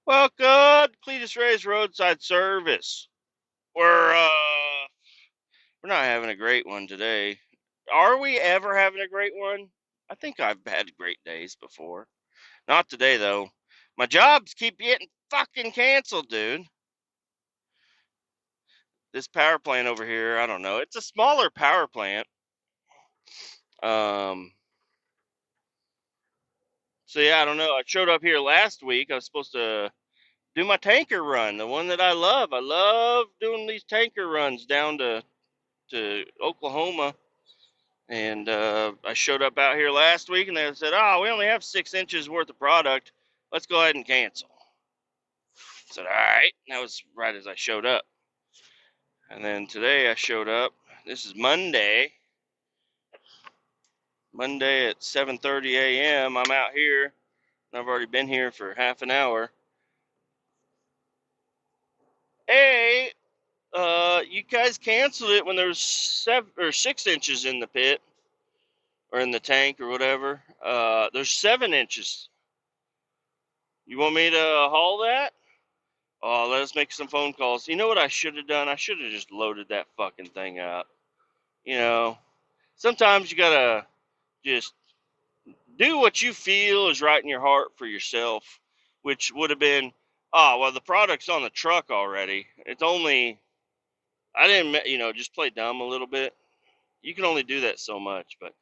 Welcome, Kletus Ray's Roadside Service. We're we're not having a great one today. Are we ever having a great one? I think I've had great days before. Not today though. My jobs keep getting fucking canceled, dude. This power plant over here, I don't know. It's a smaller power plant. Um, so yeah, I don't know. I showed up here last week. I was supposed to do my tanker run, the one that I love. I love doing these tanker runs down to Oklahoma. And I showed up out here last week, and they said, "Oh, we only have 6 inches worth of product. Let's go ahead and cancel." I said, "All right." And that was right as I showed up. And then today I showed up. This is Monday. Monday at 7:30 a.m. I'm out here, and I've already been here for half an hour. Hey, you guys canceled it when there was 6 inches in the pit or in the tank or whatever. There's 7 inches. You want me to haul that? Oh, let us make some phone calls. You know what I should have done? I should have just loaded that fucking thing up. You know, sometimes you gotta just do what you feel is right in your heart for yourself, which would have been, oh, well, the product's on the truck already. It's only, I didn't, just play dumb a little bit. You can only do that so much, but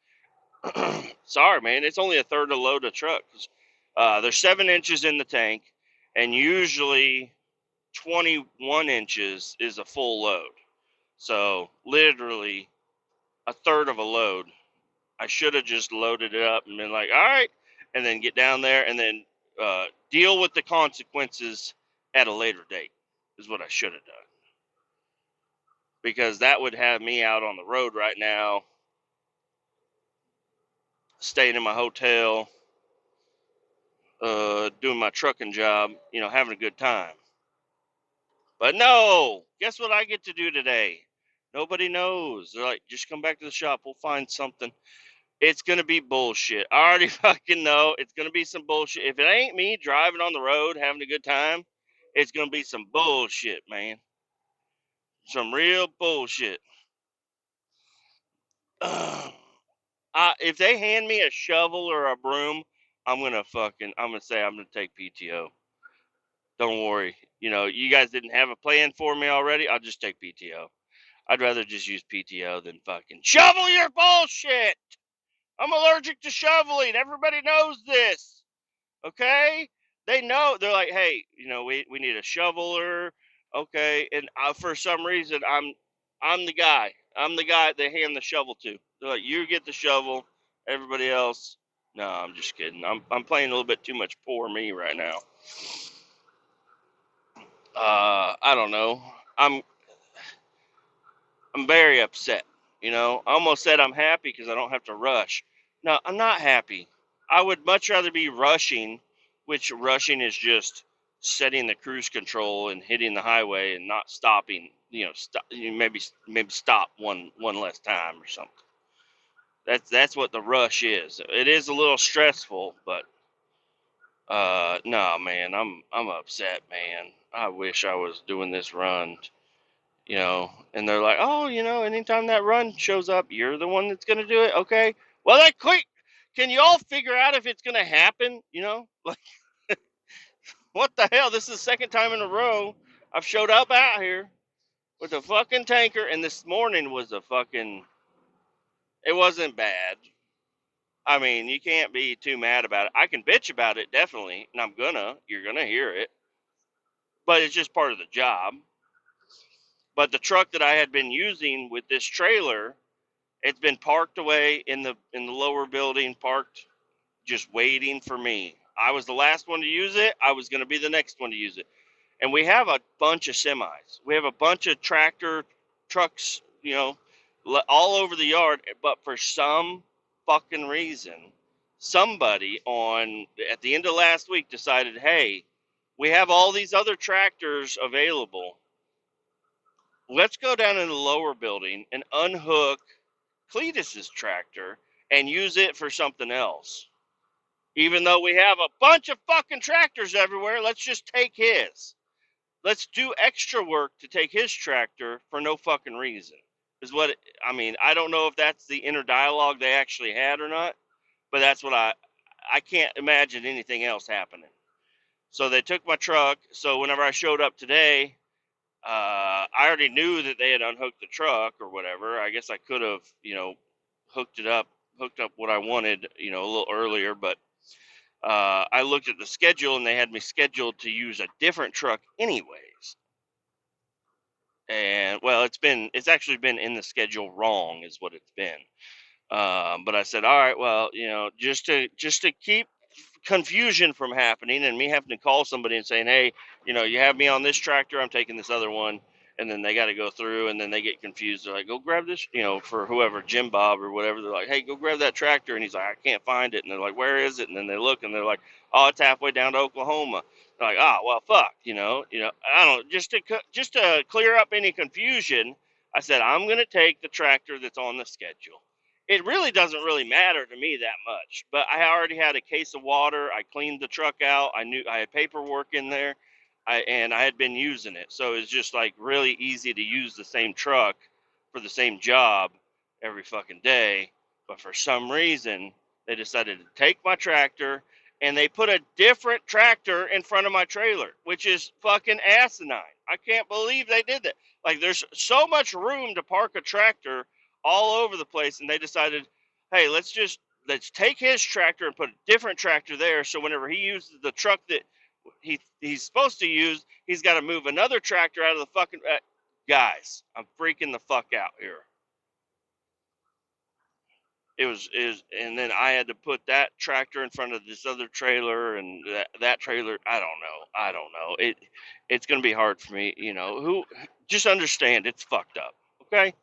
sorry, man. It's only a third of load of truck. There's 7 inches in the tank, and usually 21 inches is a full load. So literally a third of a load. I should have just loaded it up and been like, all right, and then get down there and then deal with the consequences at a later date is what I should have done. Because that would have me out on the road right now, staying in my hotel, doing my trucking job, having a good time. But no, guess what I get to do today? Nobody knows. They're like, just come back to the shop. We'll find something. It's going to be bullshit. I already fucking know it's going to be some bullshit. If it ain't me driving on the road having a good time, it's going to be some bullshit, man. Some real bullshit. If they hand me a shovel or a broom, I'm going to say I'm going to take PTO. Don't worry. You guys didn't have a plan for me already. I'll just take PTO. I'd rather just use PTO than fucking shovel your bullshit. I'm allergic to shoveling. Everybody knows this. Okay? They know. They're like, hey, we need a shoveler. Okay, and for some reason, I'm the guy. I'm the guy they hand the shovel to. They're like, you get the shovel. Everybody else, no, I'm just kidding. I'm playing a little bit too much poor me right now. I don't know. I'm I'm very upset. I almost said I'm happy because I don't have to rush. No, I'm not happy. I would much rather be rushing, which rushing is just setting the cruise control and hitting the highway and not stopping. Maybe stop one less time or something. That's what the rush is. It is a little stressful, but no, man, I'm upset, man. I wish I was doing this run, and they're like, oh, anytime that run shows up, you're the one that's going to do it. Okay. Well, then quick, can you all figure out if it's going to happen? Like, what the hell? This is the second time in a row I've showed up out here with a fucking tanker, and this morning was it wasn't bad. I mean, you can't be too mad about it. I can bitch about it, definitely, and you're gonna hear it, but it's just part of the job. But the truck that I had been using with this trailer, it's been parked away in the lower building, parked just waiting for me. I was the last one to use it. I was going to be the next one to use it. And we have a bunch of semis. We have a bunch of tractor trucks, all over the yard. But for some fucking reason, somebody at the end of last week decided, hey, we have all these other tractors available. Let's go down in the lower building and unhook Kletus's tractor and use it for something else. Even though we have a bunch of fucking tractors everywhere, let's just take his. Let's do extra work to take his tractor for no fucking reason. Is what I mean. I don't know if that's the inner dialogue they actually had or not, but that's what I can't imagine anything else happening. So they took my truck. So whenever I showed up today, I already knew that they had unhooked the truck or whatever. I guess I could have, hooked it up, hooked up what I wanted, a little earlier. But I looked at the schedule and they had me scheduled to use a different truck anyways. And well, it's actually been in the schedule wrong, is what it's been. But I said, all right, well, just to keep confusion from happening and me having to call somebody and saying, hey, you have me on this tractor, I'm taking this other one, and then they got to go through, and then they get confused. They're like, go grab this, for whoever, Jim Bob or whatever. They're like, hey, go grab that tractor, and he's like, I can't find it, and they're like, where is it? And then they look, and they're like, oh, it's halfway down to Oklahoma. They're like, ah, well, fuck, I don't, just to clear up any confusion. I said, I'm gonna take the tractor that's on the schedule. It really doesn't really matter to me that much. But I already had a case of water. I cleaned the truck out. I knew I had paperwork in there, and I had been using it, so it's just like really easy to use the same truck for the same job every fucking day. But for some reason, they decided to take my tractor and they put a different tractor in front of my trailer, which is fucking asinine. I can't believe they did that. Like, there's so much room to park a tractor all over the place, and they decided, hey, let's take his tractor and put a different tractor there, so whenever he uses the truck that he's supposed to use, he's got to move another tractor out of the fucking guys. I'm freaking the fuck out here. And then I had to put that tractor in front of this other trailer, and that trailer. I don't know. It's gonna be hard for me. Who just understand it's fucked up. Okay.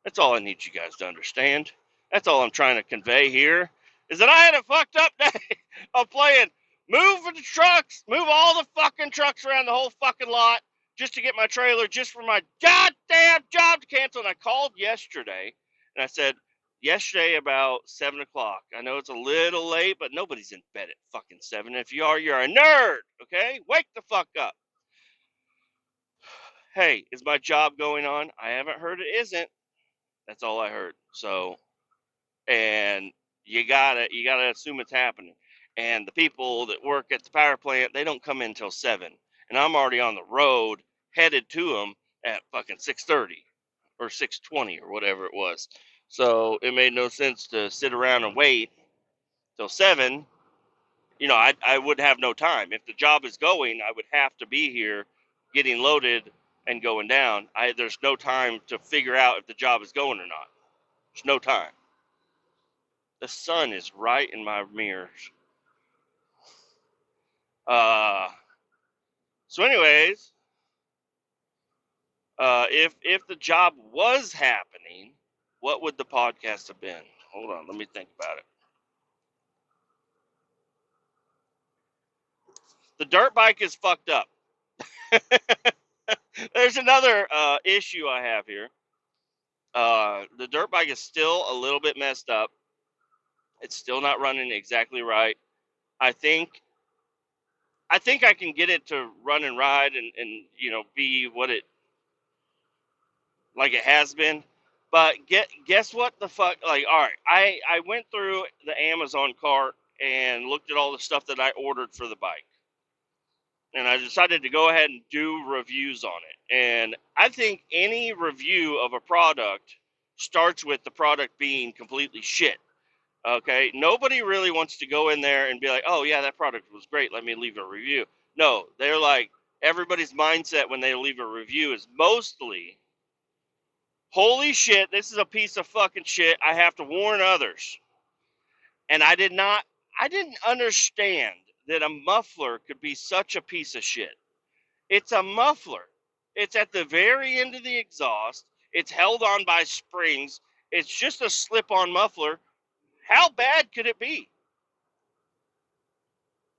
That's all I need you guys to understand. That's all I'm trying to convey here, is that I had a fucked up day of playing move the trucks, move all the fucking trucks around the whole fucking lot just to get my trailer, just for my goddamn job to cancel. And I called yesterday and I said, yesterday about 7 o'clock. I know it's a little late, but nobody's in bed at fucking 7. If you are, you're a nerd, okay? Wake the fuck up. Hey, is my job going on? I haven't heard it isn't. That's all I heard. So, and you gotta assume it's happening. And the people that work at the power plant, they don't come in till 7, and I'm already on the road headed to them at fucking 6:30 or 6:20 or whatever it was. So it made no sense to sit around and wait till 7. I would have no time. If the job is going, I would have to be here getting loaded and going down. There's no time to figure out if the job is going or not. There's no time. The sun is right in my mirrors. Uh, so, anyways, if the job was happening, what would the podcast have been? Hold on, let me think about it. The dirt bike is fucked up. There's another issue I have here. The dirt bike is still a little bit messed up. It's still not running exactly right. I think I can get it to run and ride and be what it like it has been. But guess what the fuck? Like, all right, I went through the Amazon cart and looked at all the stuff that I ordered for the bike, and I decided to go ahead and do reviews on it. And I think any review of a product starts with the product being completely shit. Okay, nobody really wants to go in there and be like, oh yeah, that product was great, let me leave a review. No, they're like, everybody's mindset when they leave a review is mostly, holy shit, this is a piece of fucking shit, I have to warn others. And I didn't understand that a muffler could be such a piece of shit. It's a muffler. It's at the very end of the exhaust. It's held on by springs. It's just a slip-on muffler. How bad could it be?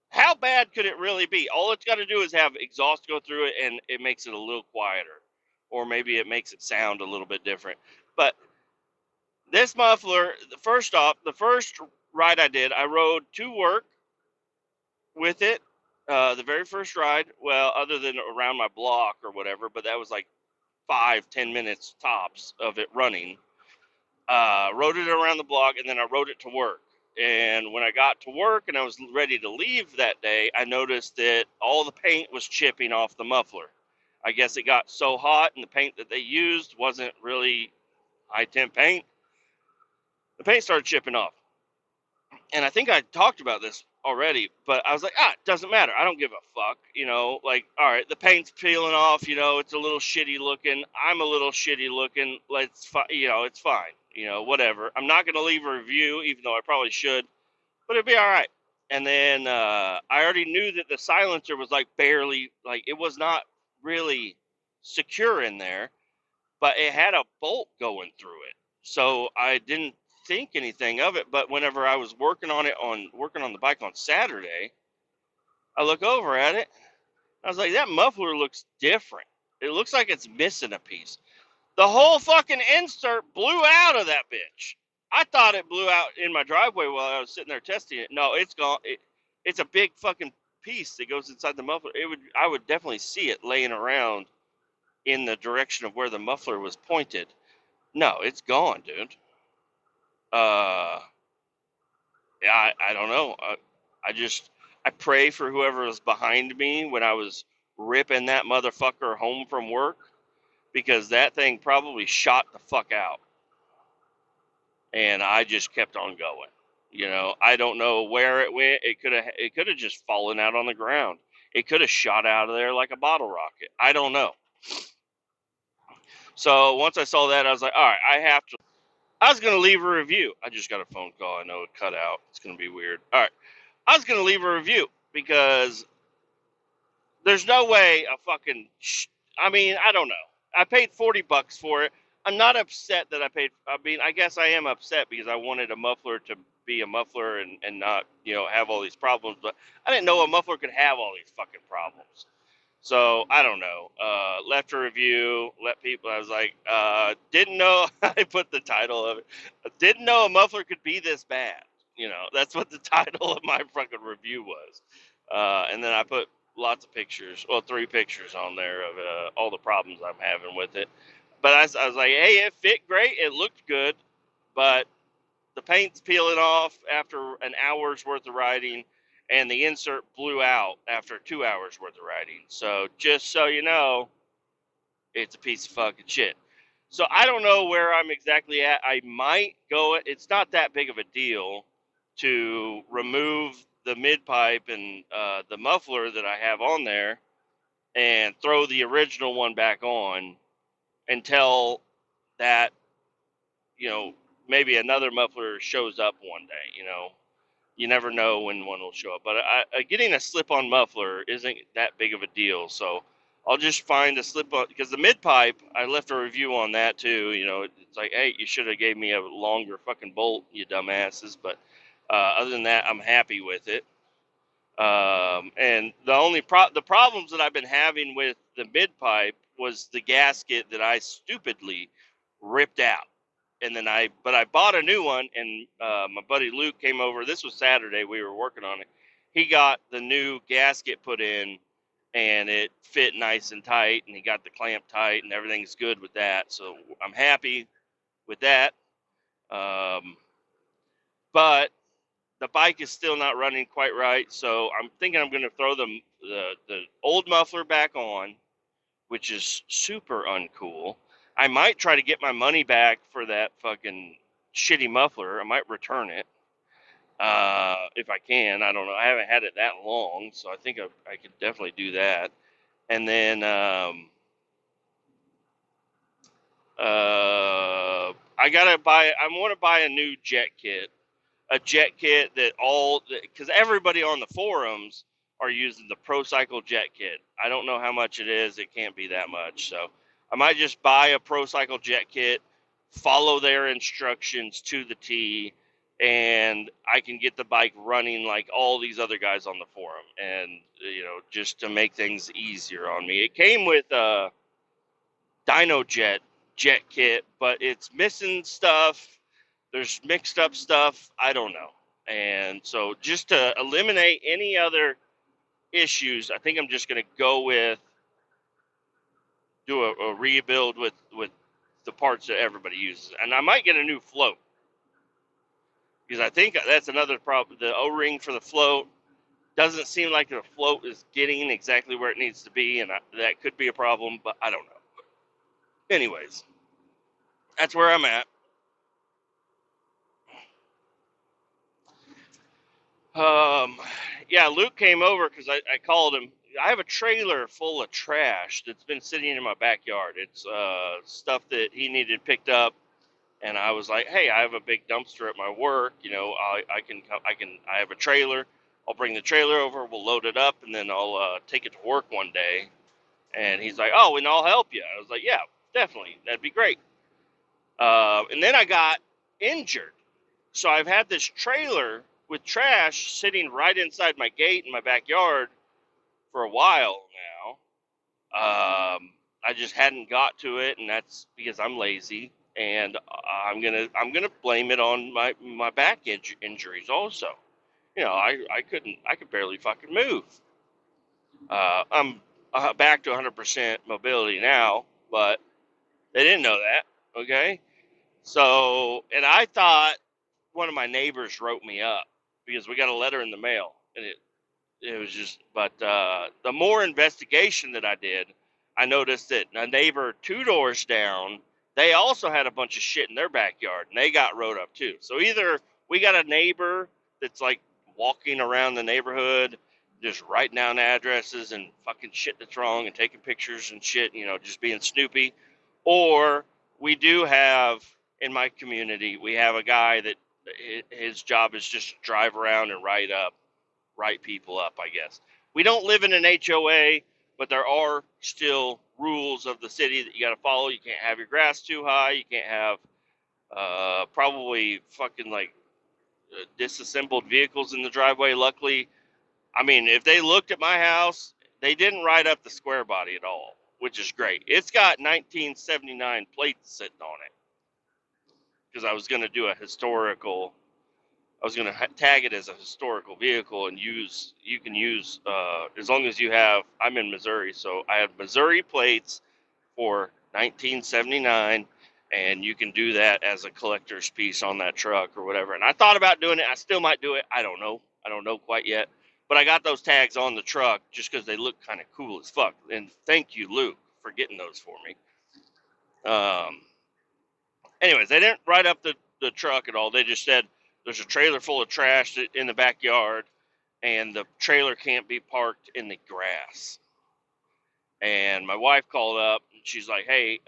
How bad could it really be? All it's got to do is have exhaust go through it, and it makes it a little quieter. Or maybe it makes it sound a little bit different. But this muffler, first off, the first ride I did, I rode to work with it. The very first ride, well, other than around my block or whatever, but that was like 5-10 minutes tops of it running. Rode it around the block, and then I rode it to work. And when I got to work and I was ready to leave that day, I noticed that all the paint was chipping off the muffler. I guess it got so hot, and the paint that they used wasn't really high temp paint. The paint started chipping off. And I think I talked about this already, but I was like, it doesn't matter. I don't give a fuck. Like, all right, the paint's peeling off, it's a little shitty looking. I'm a little shitty looking. It's fine. Whatever. I'm not going to leave a review, even though I probably should, but it'd be all right. And then I already knew that the silencer was like barely, like, it was not really secure in there, but it had a bolt going through it. So I didn't think anything of it. But whenever I was working on the bike on Saturday, I look over at it. I was like, that muffler looks different. It looks like it's missing a piece. The whole fucking insert blew out of that bitch. I thought it blew out in my driveway while I was sitting there testing it. No, it's gone. It's a big fucking piece that goes inside the muffler. I would definitely see it laying around in the direction of where the muffler was pointed. No, it's gone, dude. Yeah, I don't know. I pray for whoever was behind me when I was ripping that motherfucker home from work, because that thing probably shot the fuck out, and I just kept on going. I don't know where it went. It could have just fallen out on the ground. It could have shot out of there like a bottle rocket. I don't know. So once I saw that, I was like, all right, I was going to leave a review. I just got a phone call. I know it cut out. It's going to be weird. All right. I was going to leave a review because there's no way I mean, I don't know. I paid $40 for it. I'm not upset that I mean, I guess I am upset because I wanted a muffler to be a muffler and not, have all these problems. But I didn't know a muffler could have all these fucking problems. So I don't know. Left a review, I was like, didn't know. I put the title of it. Didn't know a muffler could be this bad. That's what the title of my fucking review was. And then I put lots of pictures, well, 3 pictures on there of all the problems I'm having with it. But I was like, hey, it fit great. It looked good, but the paint's peeling off after an hour's worth of riding, and the insert blew out after 2 hours worth of riding. So just so you know, it's a piece of fucking shit. So I don't know where I'm exactly at. I might go. It's not that big of a deal to remove the mid pipe and the muffler that I have on there and throw the original one back on until that, maybe another muffler shows up one day. You never know when one will show up. But getting a slip-on muffler isn't that big of a deal. So I'll just find a slip-on, because the mid-pipe, I left a review on that too. It's like, hey, you should have gave me a longer fucking bolt, you dumbasses. But other than that, I'm happy with it. And the problems that I've been having with the mid-pipe was the gasket that I stupidly ripped out. And then I bought a new one, and my buddy Luke came over. This was Saturday. We were working on it. He got the new gasket put in, and it fit nice and tight, and he got the clamp tight, and everything's good with that. So I'm happy with that. But the bike is still not running quite right. So I'm thinking I'm going to throw the old muffler back on, which is super uncool. I might try to get my money back for that fucking shitty muffler. I might return it if I can. I don't know. I haven't had it that long, so I think I could definitely do that. And then I want to buy a new jet kit. A jet kit because everybody on the forums are using the Pro Cycle jet kit. I don't know how much it is. It can't be that much. So I might just buy a Pro Cycle jet kit, follow their instructions to the T, and I can get the bike running like all these other guys on the forum. And, just to make things easier on me. It came with a Dyno jet kit, but it's missing stuff. There's mixed up stuff. I don't know. And so just to eliminate any other issues, I think I'm just going to go with do a rebuild with the parts that everybody uses, and I might get a new float because I think that's another problem. The O-ring for the float doesn't seem like the float is getting exactly where it needs to be, and that could be a problem, but I don't know. Anyways, that's where I'm at. Um, yeah, Luke came over because I called him. I have a trailer full of trash that's been sitting in my backyard. It's stuff that he needed picked up, and I was like, "Hey, I have a big dumpster at my work. You know, I have a trailer. I'll bring the trailer over. We'll load it up, and then I'll take it to work one day." And he's like, "Oh, and I'll help you." I was like, "Yeah, definitely. That'd be great." And then I got injured. So I've had this trailer with trash sitting right inside my gate in my backyard for a while now. I just hadn't got to it, and that's because I'm lazy. And I'm gonna blame it on my back injuries also. You know, I could barely fucking move. I'm back to 100% mobility now, but they didn't know that. Okay, so and I thought one of my neighbors wrote me up because we got a letter in the mail, and it was just. But the more investigation that I did, I noticed that a neighbor 2 doors down, they also had a bunch of shit in their backyard, and they got wrote up too. So either we got a neighbor that's like walking around the neighborhood, just writing down addresses and fucking shit that's wrong and taking pictures and shit, you know, just being snoopy, or we do have in my community, we have a guy that his job is just to drive around and write people up, I guess. We don't live in an HOA, but there are still rules of the city that you got to follow. You can't have your grass too high. You can't have probably fucking like disassembled vehicles in the driveway. Luckily, I mean, if they looked at my house, they didn't write up the square body at all, which is great. It's got 1979 plates sitting on it because I was going to do a historical. I was going to tag it as a historical vehicle and you can use, as long as you have, I'm in Missouri, so I have Missouri plates for 1979, and you can do that as a collector's piece on that truck or whatever. And I thought about doing it. I still might do it. I don't know. I don't know quite yet. But I got those tags on the truck just because they look kind of cool as fuck. And thank you, Luke, for getting those for me. Um, Anyways, they didn't write up the truck at all. They just said there's a trailer full of trash in the backyard, and the trailer can't be parked in the grass. And my wife called up, and she's like, "Hey,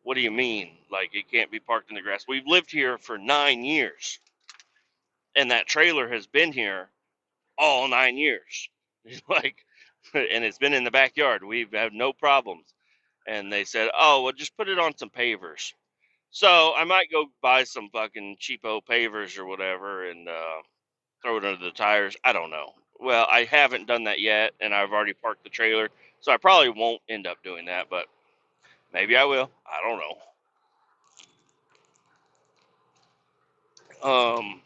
what do you mean? Like it can't be parked in the grass? We've lived here for 9 years, and that trailer has been here all 9 years. Like, and it's been in the backyard. We've had no problems." And they said, "Oh, well, just put it on some pavers." So I might go buy some fucking cheapo pavers or whatever and throw it under the tires. I don't know. Well, I haven't done that yet, and I've already parked the trailer, so I probably won't end up doing that, but maybe I will. I don't know.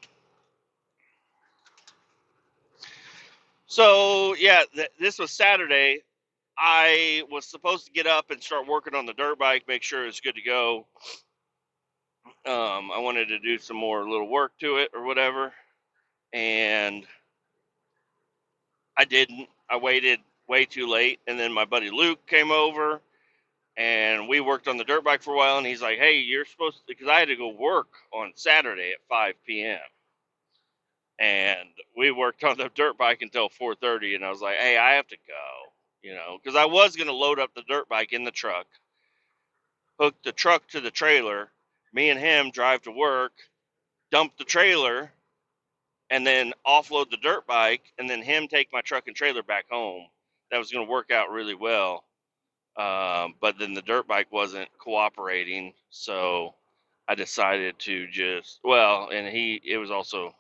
So yeah, this was Saturday. I was supposed to get up and start working on the dirt bike, make sure it's good to go. I wanted to do some more little work to it or whatever, and I didn't. I waited way too late, and then my buddy Luke came over, and we worked on the dirt bike for a while. And he's like, "Hey, you're supposed to," because I had to go work on Saturday at 5 p.m. And we worked on the dirt bike until 4:30. And I was like, "Hey, I have to go," you know, because I was gonna load up the dirt bike in the truck, hook the truck to the trailer, me and him drive to work, dump the trailer, and then offload the dirt bike, and then him take my truck and trailer back home. That was going to work out really well. But then the dirt bike wasn't cooperating, so I decided to just, well, and it was also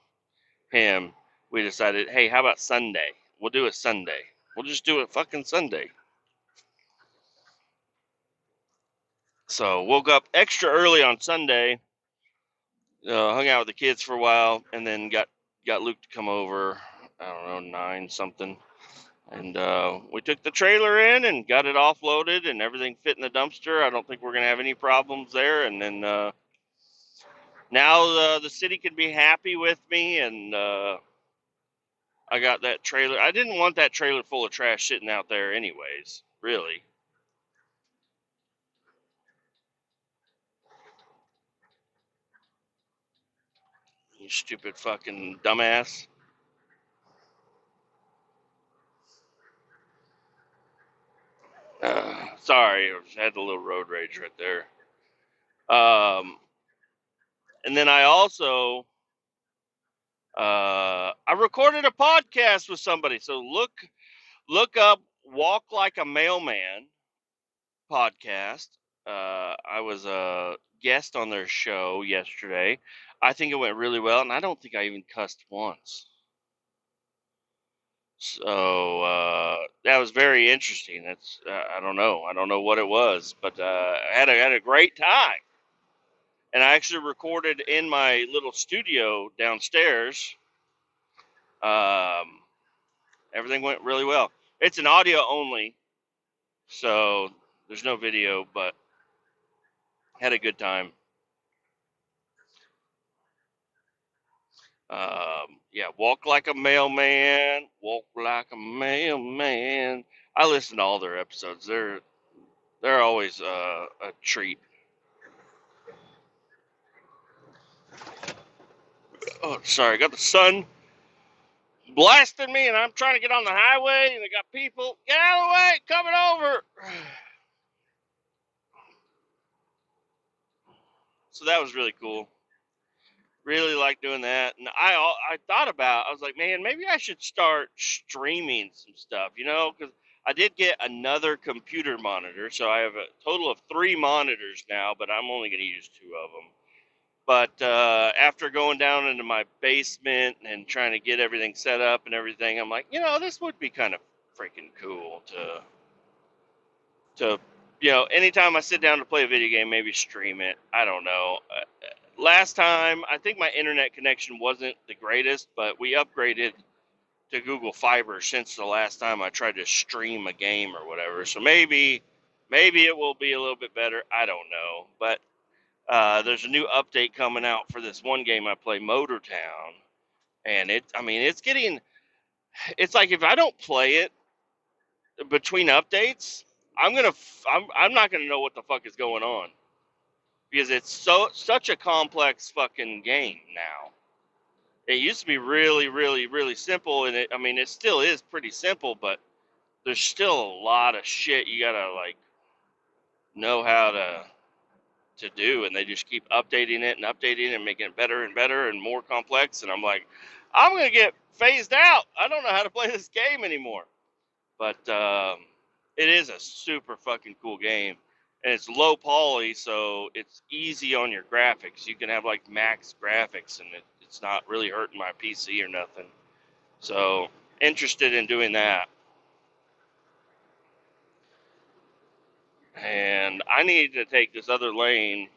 him. We decided, hey, how about Sunday? We'll do it Sunday. We'll just do it fucking Sunday. So woke up extra early on Sunday, hung out with the kids for a while, and then got Luke to come over. I don't know, 9 something. And we took the trailer in and got it offloaded, and everything fit in the dumpster. I don't think we're going to have any problems there. And then now the city can be happy with me, and I got that trailer. I didn't want that trailer full of trash sitting out there anyways, really. You stupid fucking dumbass. Sorry, I had a little road rage right there. And then I also I recorded a podcast with somebody. So look up "Walk Like a Mailman" podcast. I was a guest on their show yesterday. I think it went really well, and I don't think I even cussed once. So that was very interesting. It's I don't know. I don't know what it was, but I had a great time. And I actually recorded in my little studio downstairs. Um, Everything went really well. It's an audio only, so there's no video, but had a good time. Yeah, walk like a mailman, walk like a mailman. I listen to all their episodes. They're always a treat. Oh, sorry, I got the sun blasting me, and I'm trying to get on the highway, and they got people. Get out of the way, coming over. So that was really cool. Really like doing that. And I thought about, I was like, man, maybe I should start streaming some stuff, because I did get another computer monitor. So I have a total of 3 monitors now, but I'm only going to use 2 of them. But after going down into my basement and trying to get everything set up and everything, I'm like, this would be kind of freaking cool to anytime I sit down to play a video game, maybe stream it. I don't know. Last time, I think my internet connection wasn't the greatest, but we upgraded to Google Fiber since the last time I tried to stream a game or whatever. So maybe it will be a little bit better. I don't know. But there's a new update coming out for this one game I play, Motor Town, and it's like if I don't play it between updates, I'm not gonna know what the fuck is going on because it's such a complex fucking game now. It used to be really, really, really simple, and it still is pretty simple, but there's still a lot of shit you gotta like know how to do, and they just keep updating it and updating it and making it better and better and more complex. And I'm like, I'm gonna get phased out. I don't know how to play this game anymore. But it is a super fucking cool game, and it's low poly, so it's easy on your graphics. You can have like max graphics, and it's not really hurting my PC or nothing. So interested in doing that. And I need to take this other lane.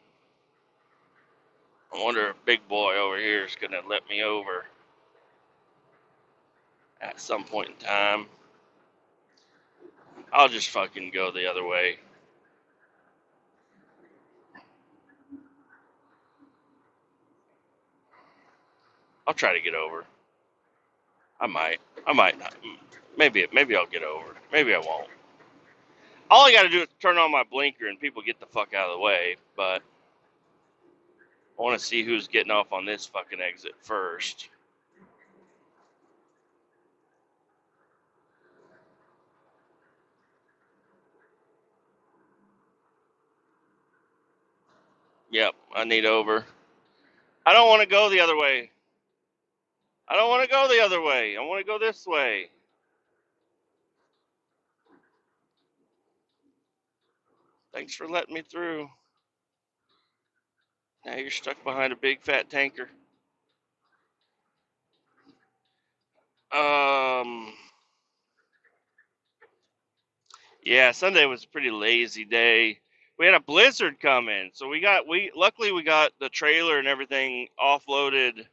I wonder if Big Boy over here is gonna let me over at some point in time. I'll just fucking go the other way. I'll try to get over. I might. I might not. Maybe I'll get over. Maybe I won't. All I gotta do is turn on my blinker and people get the fuck out of the way. But I want to see who's getting off on this fucking exit first. Yep, I need over. I don't want to go the other way. I don't want to go the other way. I want to go this way. Thanks for letting me through. Now you're stuck behind a big fat tanker. Um, yeah, Sunday was a pretty lazy day. We had a blizzard come in, so we luckily we got the trailer and everything offloaded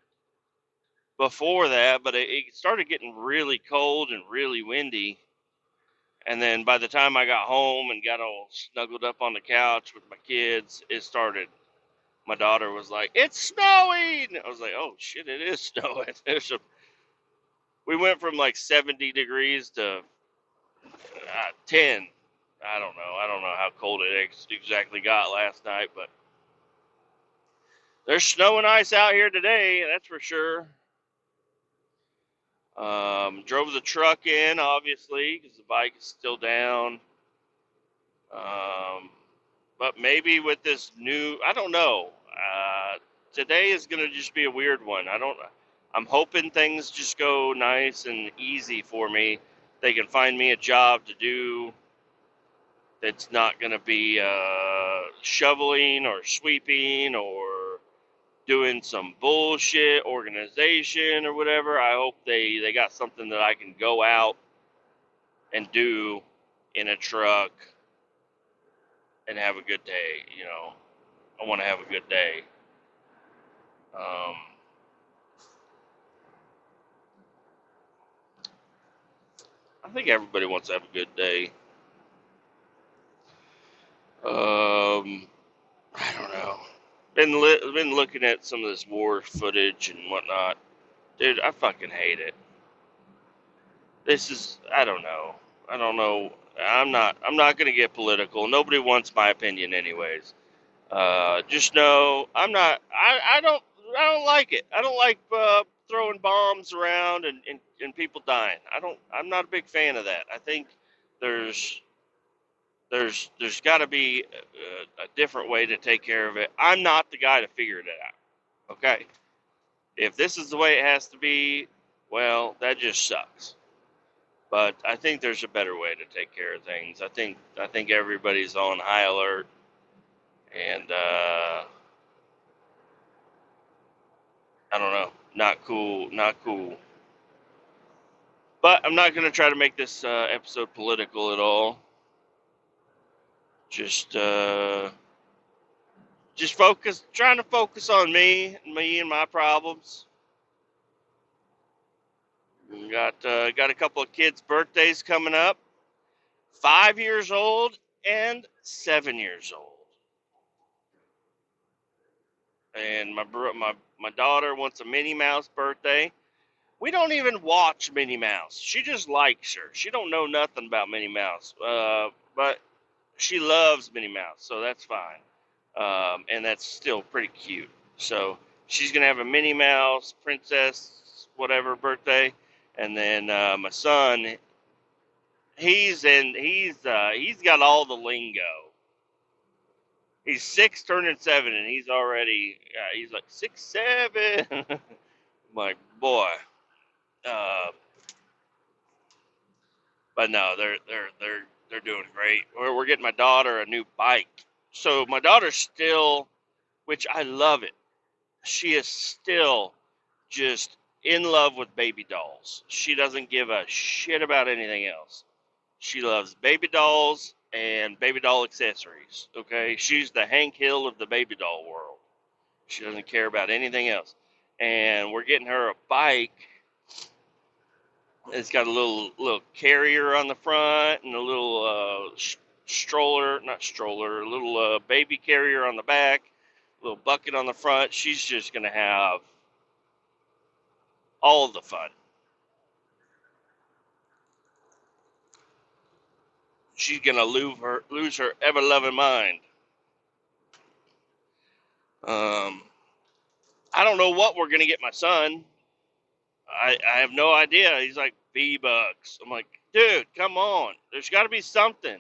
before that, but it started getting really cold and really windy. And then by the time I got home and got all snuggled up on the couch with my kids, it started. My daughter was like, "It's snowing!" I was like, "Oh shit, it is snowing." We went from like 70 degrees to 10. I don't know. I don't know how cold it exactly got last night, but there's snow and ice out here today, that's for sure. Drove the truck in, obviously, because the bike is still down. Um, but maybe with this new, I don't know. Today is gonna just be a weird one. I'm hoping things just go nice and easy for me. They can find me a job to do that's not gonna be shoveling or sweeping or doing some bullshit organization or whatever. I hope they got something that I can go out and do in a truck and have a good day. I want to have a good day. Um, I think everybody wants to have a good day. I don't know. Been looking at some of this war footage and whatnot. Dude, I fucking hate it. This is, I don't know. I don't know. I'm not gonna get political. Nobody wants my opinion anyways. Just know I'm not. I don't like it. I don't like throwing bombs around and people dying. I'm not a big fan of that. I think there's there's got to be a different way to take care of it. I'm not the guy to figure it out. Okay, if this is the way it has to be, well, that just sucks. But I think there's a better way to take care of things. I think everybody's on high alert, and I don't know, not cool, not cool. But I'm not gonna try to make this episode political at all. Just trying to focus on me and my problems. Got a couple of kids' birthdays coming up. 5 years old and 7 years old. And my daughter wants a Minnie Mouse birthday. We don't even watch Minnie Mouse. She just likes her. She don't know nothing about Minnie Mouse. But she loves Minnie Mouse, so that's fine. And that's still pretty cute. So she's gonna have a Minnie Mouse princess whatever birthday, and then my son, he's got all the lingo. He's 6 turning 7, and he's like 6 7. I'm like, boy. Uh, but no, they're doing great. We're getting my daughter a new bike. So my daughter's still, which I love it. She is still just in love with baby dolls. She doesn't give a shit about anything else. She loves baby dolls and baby doll accessories. Okay, she's the Hank Hill of the baby doll world. She doesn't care about anything else. And we're getting her a bike. It's got a little carrier on the front and a little stroller, not stroller, a little baby carrier on the back, a little bucket on the front. She's just gonna have all the fun. She's gonna lose her ever loving mind. Um, I don't know what we're gonna get my son. I have no idea. He's like V-Bucks. I'm like, dude, come on. There's got to be something.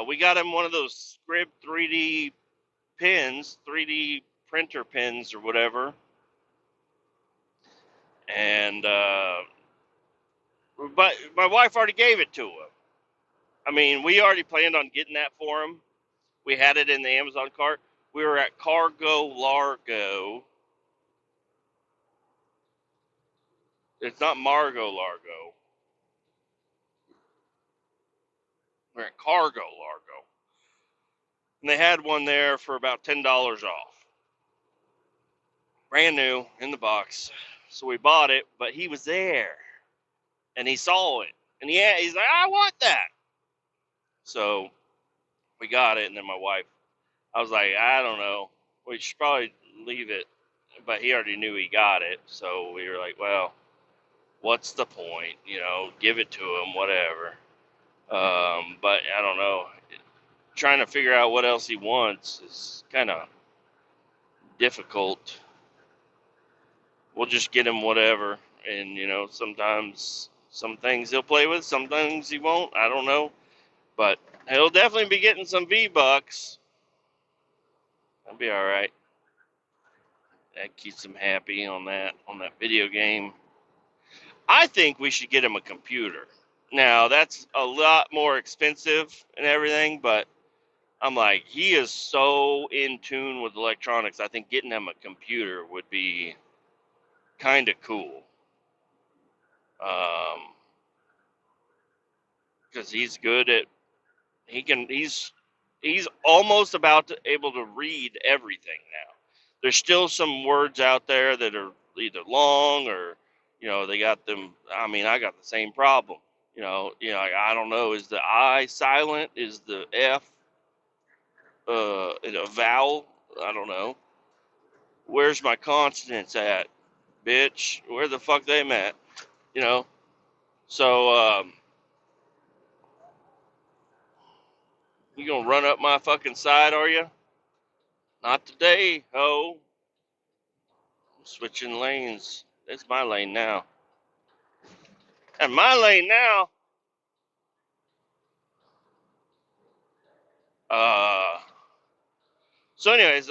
We got him one of those Scrib 3D pins, 3D printer pins or whatever, and but my wife already gave it to him. I mean, we already planned on getting that for him. We had it in the Amazon cart. We were at Cargo Largo. It's not Margo Largo. We're at Cargo Largo. And they had one there for about $10 off. Brand new in the box. So we bought it, but he was there and he saw it and he's like, I want that. So we got it, and then my wife, I was like, I don't know, we should probably leave it, but he already knew he got it, so we were like, well, what's the point? Give it to him, whatever. But I don't know. Trying to figure out what else he wants is kind of difficult. We'll just get him whatever, and sometimes some things he'll play with, some things he won't. I don't know, but he'll definitely be getting some V-Bucks. That'll be all right. That keeps him happy on that video game. I think we should get him a computer. Now that's a lot more expensive and everything, but I'm like, he is so in tune with electronics. I think getting him a computer would be kind of cool. Because he's good at he's almost about to able to read everything now. There's still some words out there that are either long or they got them. I mean, I got the same problem. I don't know. Is the I silent? Is the F a vowel? I don't know. Where's my consonants at, bitch? Where the fuck they at? You know. So you gonna run up my fucking side, are you? Not today, ho. I'm switching lanes. It's my lane now. And my lane now. Uh. So, anyways,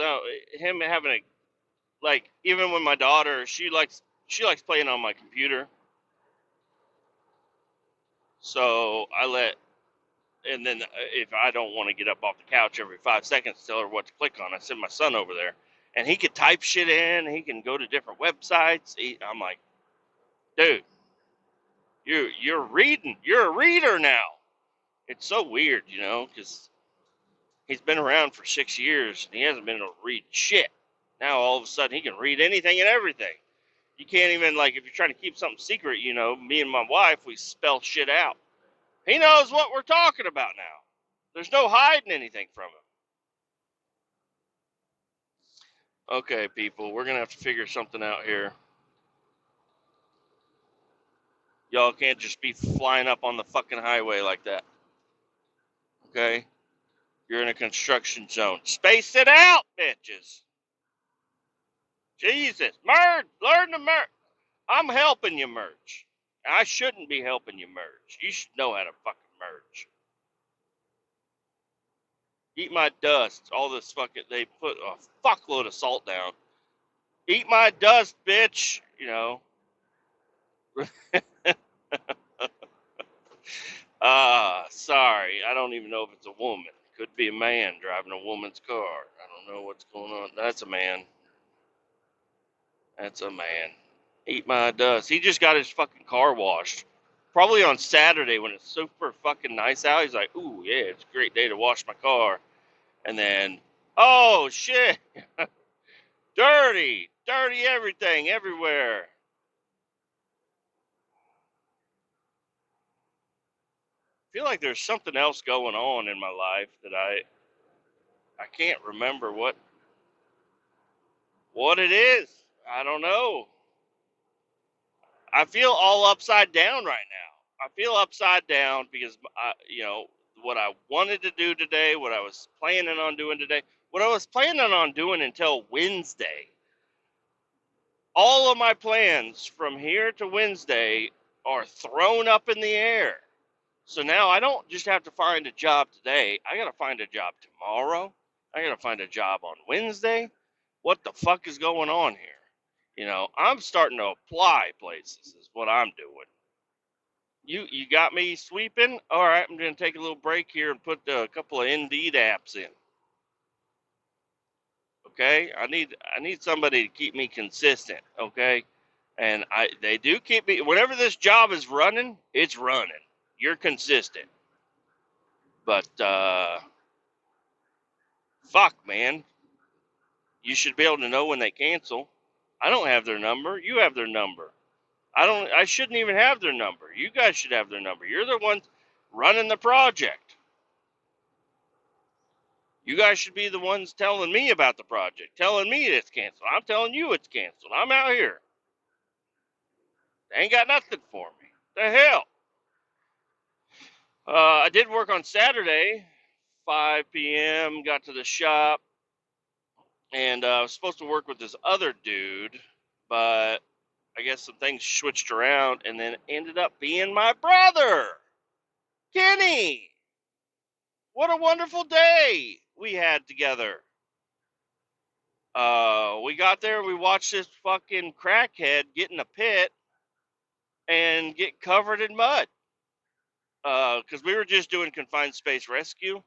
him having a like, even with my daughter, she likes playing on my computer. So I let, and then if I don't want to get up off the couch every 5 seconds to tell her what to click on, I send my son over there, and he could type shit in. He can go to different websites. I'm like, dude, you're reading. You're a reader now. It's so weird, because he's been around for 6 years and he hasn't been able to read shit. Now all of a sudden he can read anything and everything. You can't even, like, if you're trying to keep something secret, me and my wife, we spell shit out. He knows what we're talking about now. There's no hiding anything from him. Okay, people, we're going to have to figure something out here. Y'all can't just be flying up on the fucking highway like that. Okay? You're in a construction zone. Space it out, bitches. Jesus. Merge. Learn to merge. I'm helping you merge. I shouldn't be helping you merge. You should know how to fucking merge. Eat my dust. All this fucking, they put a fuckload of salt down. Eat my dust, bitch. Sorry. I don't even know if it's a woman. Could be a man driving a woman's car. I don't know what's going on. That's a man. That's a man. Eat my dust. He just got his fucking car washed. Probably on Saturday when it's super fucking nice out. He's like, ooh, yeah, it's a great day to wash my car. And then, oh, shit. Dirty everything, everywhere. I feel like there's something else going on in my life that I can't remember what it is. I don't know. I feel all upside down right now. I feel upside down because what I wanted to do today, what I was planning on doing today, what I was planning on doing until Wednesday. All of my plans from here to Wednesday are thrown up in the air. So now I don't just have to find a job today. I got to find a job tomorrow. I got to find a job on Wednesday. What the fuck is going on here? I'm starting to apply places is what I'm doing. You got me sweeping? All right, I'm going to take a little break here and put a couple of Indeed apps in. Okay? I need somebody to keep me consistent, okay? And they do keep me, whenever this job is running, it's running. You're consistent. But fuck, man. You should be able to know when they cancel. I don't have their number. You have their number. I shouldn't even have their number. You guys should have their number. You're the ones running the project. You guys should be the ones telling me about the project, telling me it's canceled. I'm telling you it's canceled. I'm out here. They ain't got nothing for me. The hell? I did work on Saturday, 5 p.m. Got to the shop, and I was supposed to work with this other dude, but I guess some things switched around, and then ended up being my brother, Kenny. What a wonderful day we had together. We got there, we watched this fucking crackhead get in a pit and get covered in mud. Because we were just doing confined space rescue.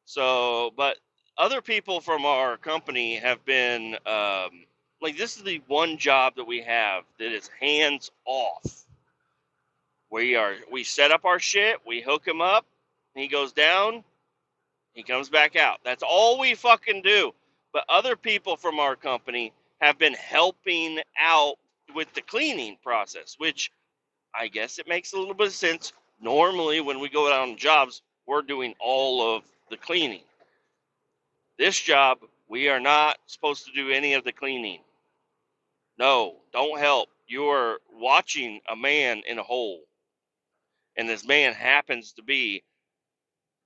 So, but other people from our company have been, like, this is the one job that we have that is hands off. We set up our shit, we hook him up, he goes down, he comes back out. That's all we fucking do. But other people from our company have been helping out with the cleaning process, which I guess it makes a little bit of sense. Normally, when we go out on jobs, we're doing all of the cleaning. This job, we are not supposed to do any of the cleaning. No, don't help. You are watching a man in a hole. And this man happens to be,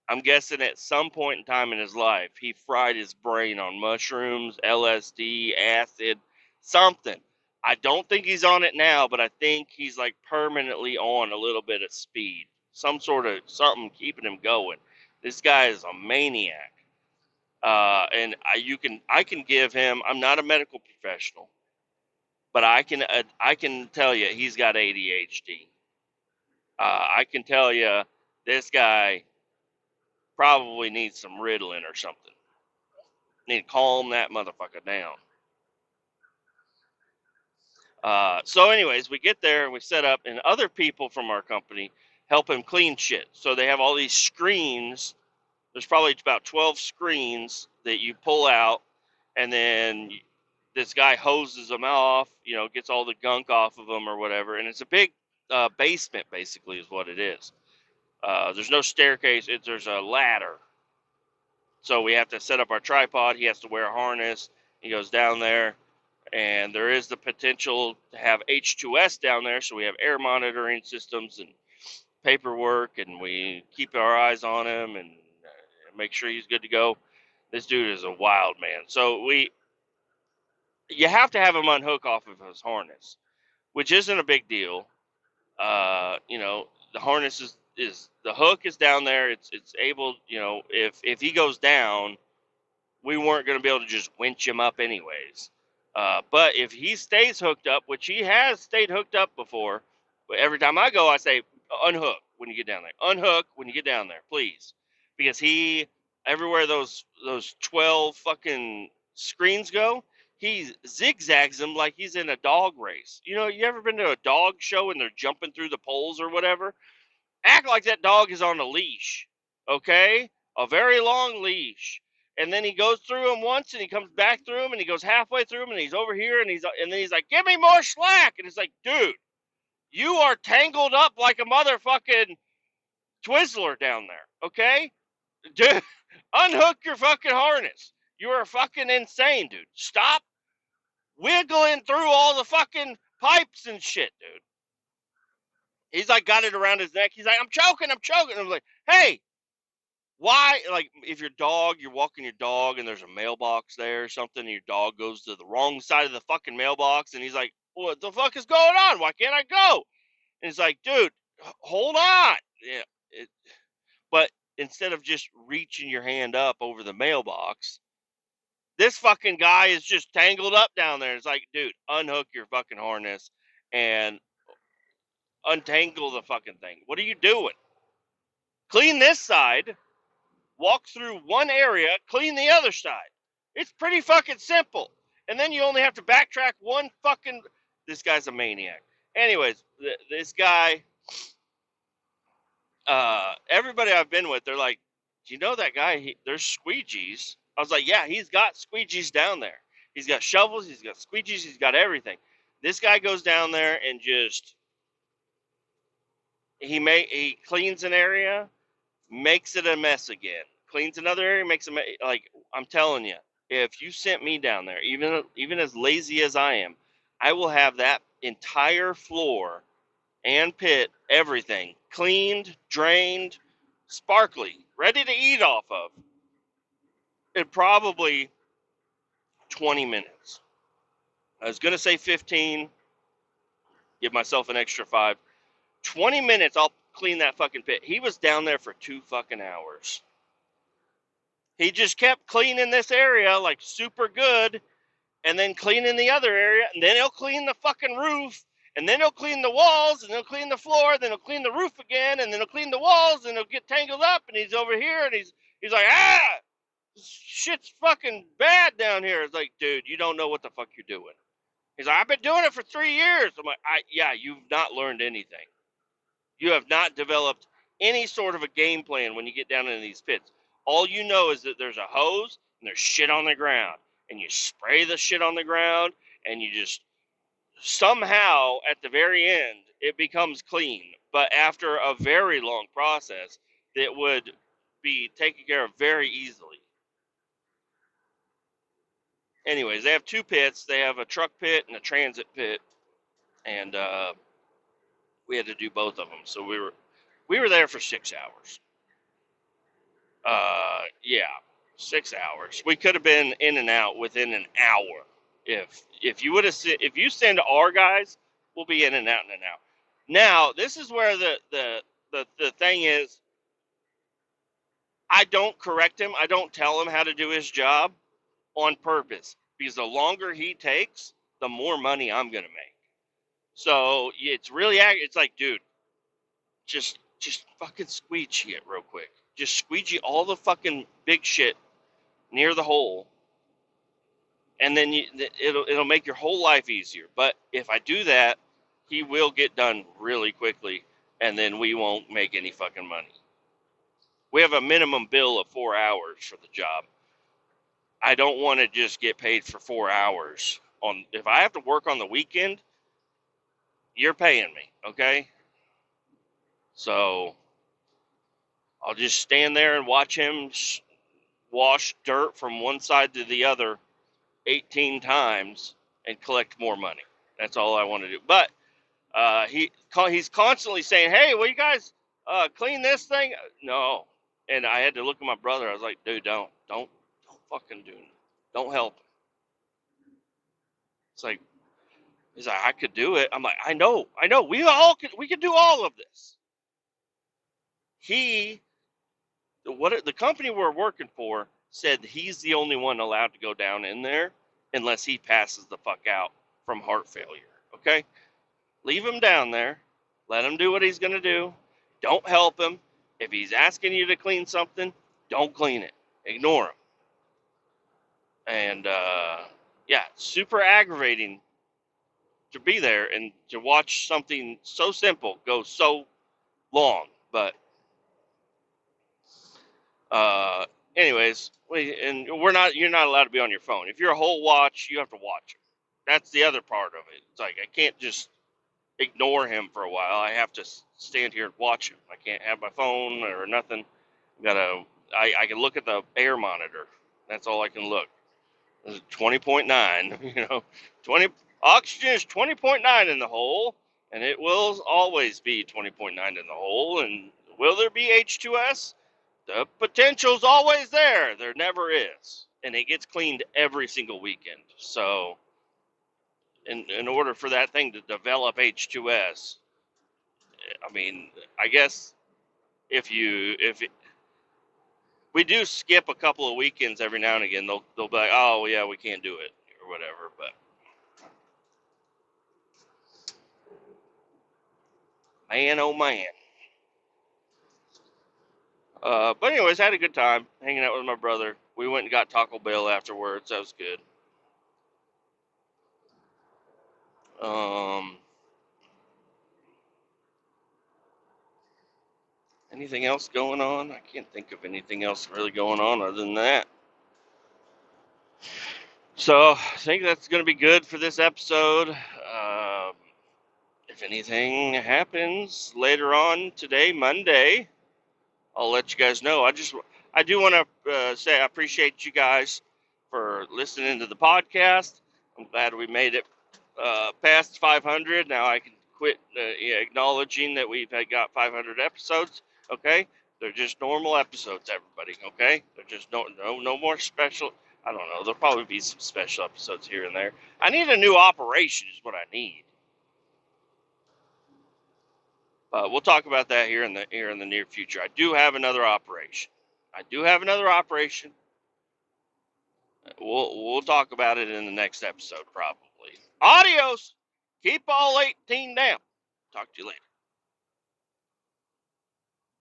I'm guessing at some point in time in his life, he fried his brain on mushrooms, LSD, acid, something. I don't think he's on it now, but I think he's like permanently on a little bit of speed. Some sort of something keeping him going. This guy is a maniac. And I can give him. I'm not a medical professional, but I can tell you he's got ADHD. I can tell you this guy probably needs some Ritalin or something. Need to calm that motherfucker down. So, anyways, we get there and we set up, and other people from our company help him clean shit. So they have all these screens. There's probably about 12 screens that you pull out, and then this guy hoses them off, gets all the gunk off of them or whatever. And it's a big basement, basically, is what it is. There's no staircase. There's a ladder. So we have to set up our tripod. He has to wear a harness. He goes down there, and there is the potential to have H2S down there. So we have air monitoring systems and paperwork, and we keep our eyes on him and make sure he's good to go. This dude is a wild man. So you have to have him unhook off of his harness, which isn't a big deal. The harness is the hook is down there. It's able, if he goes down, we weren't going to be able to just winch him up anyways. But if he stays hooked up, which he has stayed hooked up before, but every time I go, I say, unhook when you get down there. Unhook when you get down there, please. Because everywhere those 12 fucking screens go, he zigzags them like he's in a dog race. You ever been to a dog show and they're jumping through the poles or whatever? Act like that dog is on a leash, okay? A very long leash. And then he goes through them once, and he comes back through them, and he goes halfway through them, and he's over here, and then he's like, "Give me more slack!" And it's like, dude, you are tangled up like a motherfucking Twizzler down there, okay? Dude, unhook your fucking harness. You are fucking insane, dude. Stop wiggling through all the fucking pipes and shit, dude. He's like got it around his neck. He's like, I'm choking. I'm like, hey, why? Like, if you're walking your dog and there's a mailbox there or something, and your dog goes to the wrong side of the fucking mailbox, and he's like, what the fuck is going on? Why can't I go? And he's like, dude, hold on. Yeah. But instead of just reaching your hand up over the mailbox, this fucking guy is just tangled up down there. It's like, dude, unhook your fucking harness and untangle the fucking thing. What are you doing? Clean this side, walk through one area, clean the other side. It's pretty fucking simple. And then you only have to backtrack one fucking. This guy's a maniac. Anyways, this guy, everybody I've been with, they're like, do you know that guy? There's squeegees. I was like, yeah, he's got squeegees down there. He's got shovels, he's got squeegees, he's got everything. This guy goes down there and just he cleans an area, makes it a mess again. Cleans another area, makes a like I'm telling you, if you sent me down there, even as lazy as I am, I will have that entire floor and pit, everything cleaned, drained, sparkly, ready to eat off of in probably 20 minutes. I was gonna say 15, give myself an extra 5. 20 minutes, I'll clean that fucking pit. He was down there for 2 fucking hours. He just kept cleaning this area like super good, and then cleaning the other area, and then he'll clean the fucking roof, and then he'll clean the walls, and he'll clean the floor, then he'll clean the roof again, and then he'll clean the walls, and he'll get tangled up, and he's over here, and he's like, shit's fucking bad down here. It's like, dude, you don't know what the fuck you're doing. He's like, I've been doing it for 3 years. I'm like, yeah, you've not learned anything. You have not developed any sort of a game plan when you get down into these pits. All you know is that there's a hose and there's shit on the ground, and you spray the shit on the ground, and you just somehow at the very end it becomes clean. But after a very long process that would be taken care of very easily. Anyways, they have 2 pits. They have a truck pit and a transit pit, and we had to do both of them. So we were there for 6 hours. Yeah, 6 hours. We could have been in and out within an hour. If you would have if you send our guys, we'll be in and out in an hour. Now, this is where the thing is. I don't correct him. I don't tell him how to do his job on purpose, because the longer he takes, the more money I'm gonna make. So it's really, it's like, dude, just fucking squeegee it real quick. Just squeegee all the fucking big shit near the hole, and then it'll make your whole life easier. But if I do that, he will get done really quickly, and then we won't make any fucking money. We have a minimum bill of 4 hours for the job. I don't want to just get paid for 4 hours. If I have to work on the weekend, you're paying me, okay? So I'll just stand there and watch him wash dirt from one side to the other 18 times and collect more money. That's all I want to do. But he's constantly saying, "Hey, will you guys clean this thing?" No. And I had to look at my brother. I was like, "Dude, don't fucking do it. Don't help." It's like, he's like, "I could do it." I'm like, I know. We could do all of this. The company we're working for said he's the only one allowed to go down in there unless he passes the fuck out from heart failure. Okay? Leave him down there. Let him do what he's going to do. Don't help him. If he's asking you to clean something, don't clean it. Ignore him. And, yeah, super aggravating to be there and to watch something so simple go so long. But, anyways, you're not allowed to be on your phone. If you're a whole watch, you have to watch it. That's the other part of it. It's like, I can't just ignore him for a while. I have to stand here and watch him. I can't have my phone or nothing. I can look at the air monitor. That's all I can look. 20.9, 20 oxygen is 20.9 in the hole, and it will always be 20.9 in the hole. And will there be H2S? The potential's always there. There never is, and it gets cleaned every single weekend. So, in order for that thing to develop H2S, I mean, I guess if we do skip a couple of weekends every now and again, they'll be like, oh yeah, we can't do it or whatever. But man, oh man. But anyways, I had a good time hanging out with my brother. We went and got Taco Bell afterwards. That was good. Um, Anything else going on? I can't think of anything else really going on other than that. So I think that's going to be good for this episode. If anything happens later on today, Monday, I'll let you guys know. I do want to say I appreciate you guys for listening to the podcast. I'm glad we made it past 500. Now I can quit acknowledging that we've got 500 episodes. Okay, they're just normal episodes, everybody. Okay, they're just no more special. I don't know. There'll probably be some special episodes here and there. I need a new operation, is what I need. We'll talk about that here in the near future. I do have another operation. I do have another operation. We'll talk about it in the next episode probably. Adios. Keep all 18 down. Talk to you later.